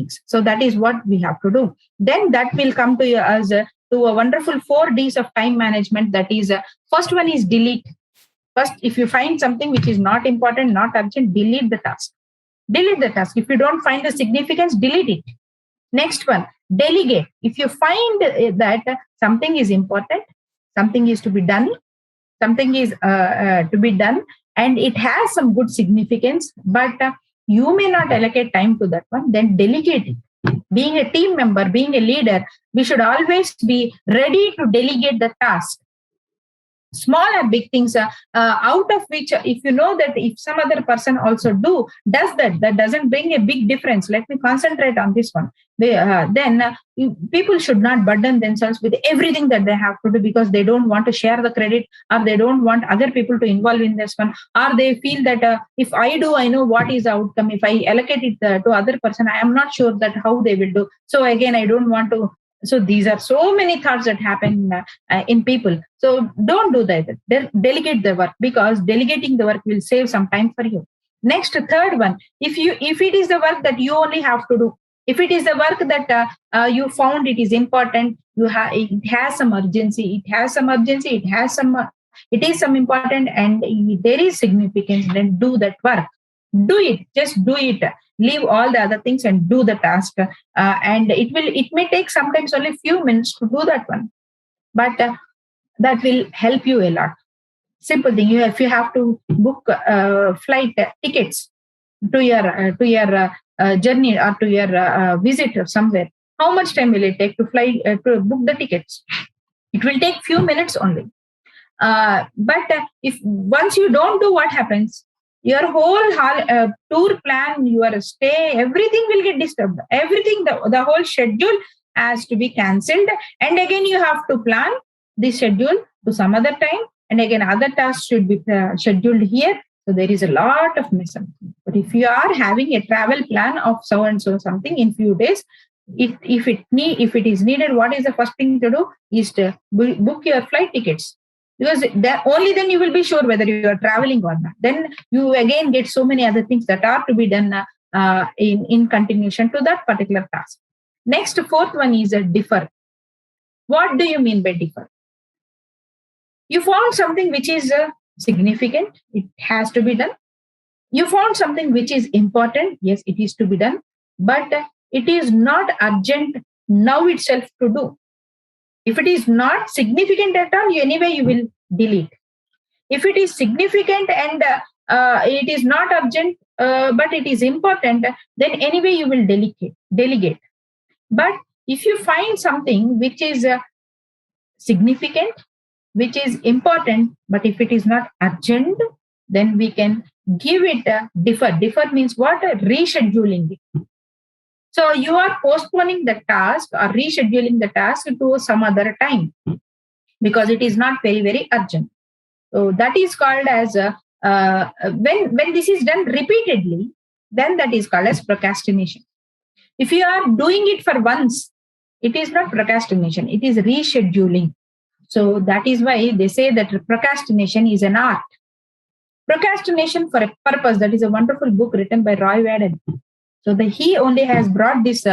things. So that is what we have to do. Then that will come to us to a wonderful 4 Ds of time management. That is, first one is delete. First, if you find something which is not important, not urgent, delete the task. Delete the task. If you don't find the significance, delete it. Next one, delegate. If you find that something is important, something is to be done, something is to be done, and it has some good significance, but you may not allocate time to that one, then delegate it. Being a team member, being a leader, we should always be ready to delegate the task. Small or big things, out of which, if you know that if some other person also does that doesn't bring a big difference, let me concentrate on this one. Then people should not burden themselves with everything that they have to do, because they don't want to share the credit, or they don't want other people to involve in this one, or they feel that if I do, I know what is the outcome. If I allocate it to other person, I am not sure that how they will do. So again, I don't want to. So these are so many thoughts that happen in people. So don't do that. Delegate the work, because delegating the work will save some time for you. Next, third one, if it is the work that you only have to do, if it is the work that you found it is important, it has some urgency, it is some important, and there is significance, then do that work. Do it. Just do it. Leave all the other things and do the task. And it may take sometimes only few minutes to do that one, but that will help you a lot. Simple thing. If you have to book flight tickets to your journey or to your visit or somewhere, how much time will it take to fly to book the tickets? It will take few minutes only. But if once you don't do, what happens? Your whole tour plan, your stay, everything will get disturbed. Everything, the whole schedule has to be cancelled. And again, you have to plan the schedule to some other time. And again, other tasks should be scheduled here. So there is a lot of misunderstanding. But if you are having a travel plan of so and so something in few days, if it is needed, what is the first thing to do is to book your flight tickets. Because only then you will be sure whether you are traveling or not. Then you again get so many other things that are to be done in continuation to that particular task. Next, fourth one is defer. What do you mean by defer? You found something which is significant, it has to be done. You found something which is important, yes, it is to be done, but it is not urgent now itself to do. If it is not significant at all, anyway you will delete. If it is significant and it is not urgent, but it is important, then anyway you will delegate. But if you find something which is significant, which is important, but if it is not urgent, then we can give it a defer. Defer means what? Rescheduling it. So you are postponing the task or rescheduling the task to some other time because it is not very, very urgent. So that is called as when this is done repeatedly, then that is called as procrastination. If you are doing it for once, it is not procrastination, it is rescheduling. So that is why they say that procrastination is an art. Procrastination for a Purpose, that is a wonderful book written by Roy Vaden. So he only has brought this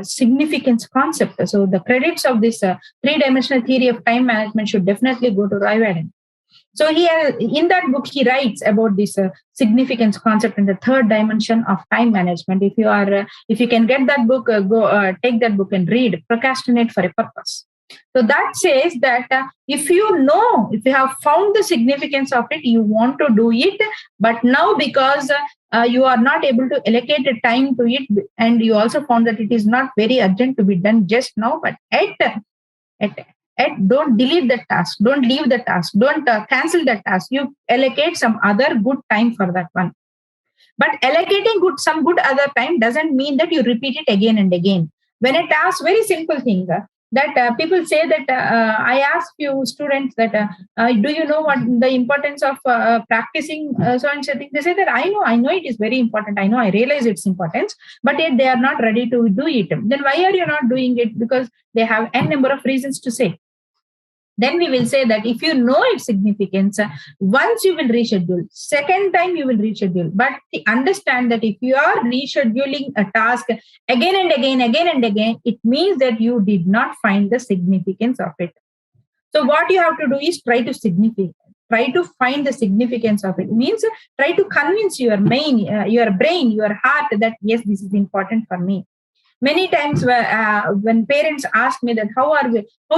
significance concept. So the credits of this three-dimensional theory of time management should definitely go to Roy Vaden. So in that book, he writes about this significance concept in the third dimension of time management. If you can get that book, take that book and read Procrastinate for a Purpose. So that says that if you have found the significance of it, you want to do it, but now because you are not able to allocate a time to it, and you also found that it is not very urgent to be done just now, but don't delete the task, don't leave the task, don't cancel the task. You allocate some other good time for that one. But allocating some good other time doesn't mean that you repeat it again and again. When a task, very simple thing, that people say that I ask few students that do you know what the importance of practicing so and so thing? They say that I know it is very important. I realize its importance, but yet they are not ready to do it. Then why are you not doing it? Because they have n number of reasons to say. then we will say that if you know its significance, once you will reschedule, second time you will reschedule, but understand that if you are rescheduling a task again and again, it means that you did not find the significance of it. So what you have to do is try to find the significance of it. Means try to convince your brain, your heart that yes, this is important for me. Many times when parents ask me that how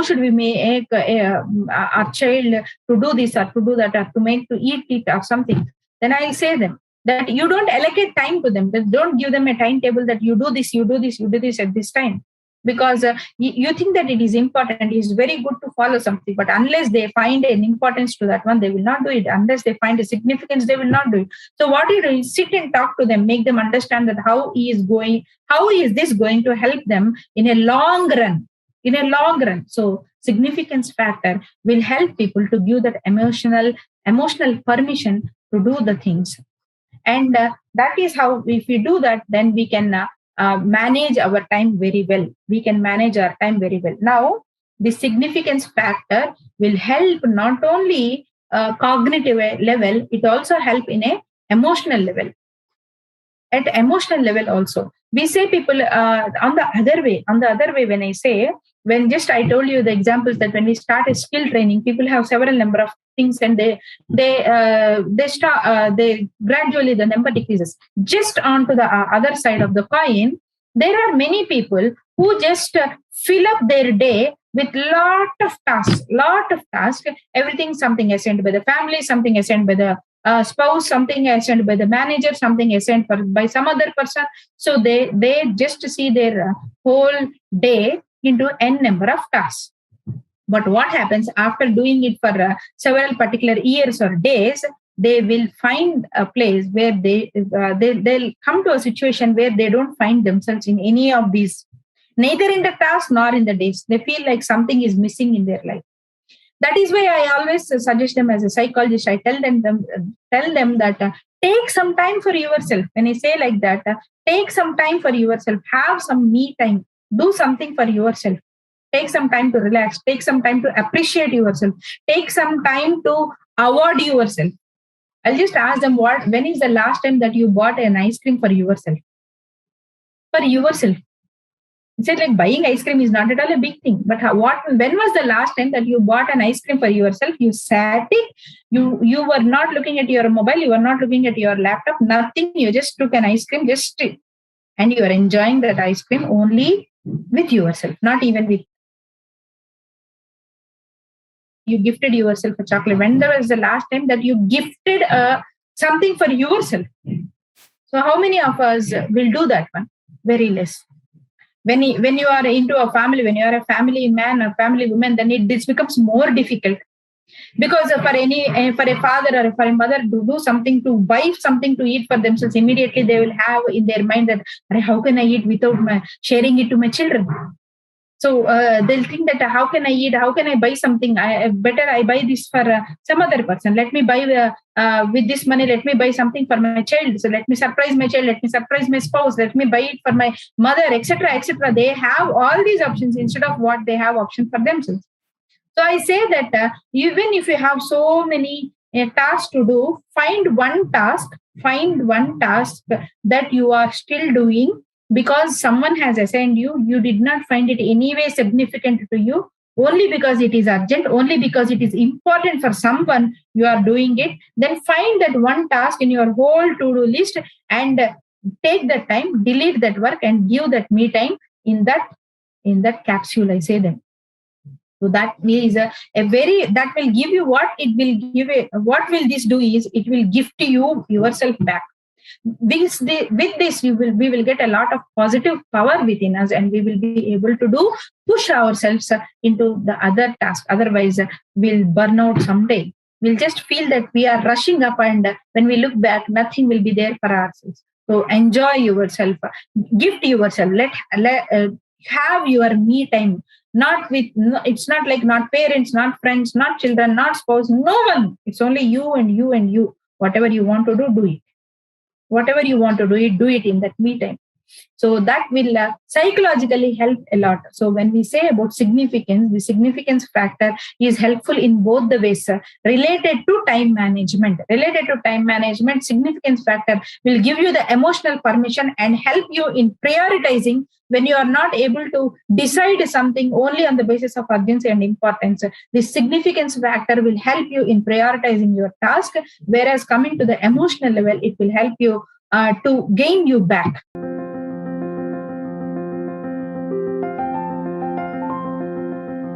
should we make our child to do this or to do that or to make to eat it or something, then I'll say them that you don't allocate time to them. Don't give them a timetable that you do this, you do this, you do this at this time, because you think that it is important. It is very good to follow something, but unless they find an importance to that one, they will not do it. Unless they find a significance, they will not do it. So what you do is sit and talk to them, make them understand that how is this going to help them in a long run. So significance factor will help people to give that emotional permission to do the things. And that is how, if we do that, then we can manage our time very well. Now, the significance factor will help not only cognitive level, it also help in a emotional level. At emotional level also, we say people on the other way, when I say, when just I told you the examples that when we start a skill training, people have several number of things, and they gradually the number decreases. Just onto the other side of the coin, there are many people who just fill up their day with lot of tasks, everything, something assigned by the family, something assigned by the spouse, something assigned by the manager, something assigned by some other person. So they just see their whole day into n number of tasks. But what happens after doing it for several particular years or days, they will find a place where they'll come to a situation where they don't find themselves in any of these, neither in the task nor in the days. They feel like something is missing in their life. That is why I always suggest them, as a psychologist, I tell them that take some time for yourself. When I say like that, take some time for yourself, have some me time, do something for yourself. Take some time to relax, take some time to appreciate yourself, take some time to award yourself. I'll just ask them, when is the last time that you bought an ice cream for yourself? For yourself. It's like buying ice cream is not at all a big thing. But when was the last time that you bought an ice cream for yourself? You sat it, you were not looking at your mobile, you were not looking at your laptop, nothing. You just took an ice cream, and you are enjoying that ice cream only with yourself, not even with. You gifted yourself a chocolate. When there was the last time that you gifted something for yourself? So how many of us will do that one? Very less. When you are into a family, when you are a family man or family woman, then this becomes more difficult, because for a father or for a mother to do something, to buy something to eat for themselves, immediately they will have in their mind that how can I eat without sharing it to my children? So they'll think that how can I eat? How can I buy something? Better I buy this for some other person. Let me buy with this money. Let me buy something for my child. So let me surprise my child. Let me surprise my spouse. Let me buy it for my mother, etc., etc. They have all these options instead of what they have options for themselves. So I say that even if you have so many tasks to do, find one task that you are still doing because someone has assigned you did not find it anyway significant to you, only because it is urgent, only because it is important for someone you are doing it. Then find that one task in your whole to-do list and take that time, delete that work and give that me time in that capsule, I say them. So that is that will give you what will this do is it will gift you yourself back. With this we will get a lot of positive power within us, and we will be able to push ourselves into the other task. Otherwise we'll burn out someday. We'll just feel that we are rushing up, and when we look back, nothing will be there for ourselves. So enjoy yourself, gift yourself, let have your me time. It's not like not parents, not friends, not children, not spouse, no one. It's only you and you. Whatever you want to do it. Whatever you want to do it in that me time. So that will psychologically help a lot. So when we say about significance, the significance factor is helpful in both the ways. Related to time management, significance factor will give you the emotional permission and help you in prioritizing when you are not able to decide something only on the basis of urgency and importance. The significance factor will help you in prioritizing your task, whereas coming to the emotional level, it will help you to gain you back.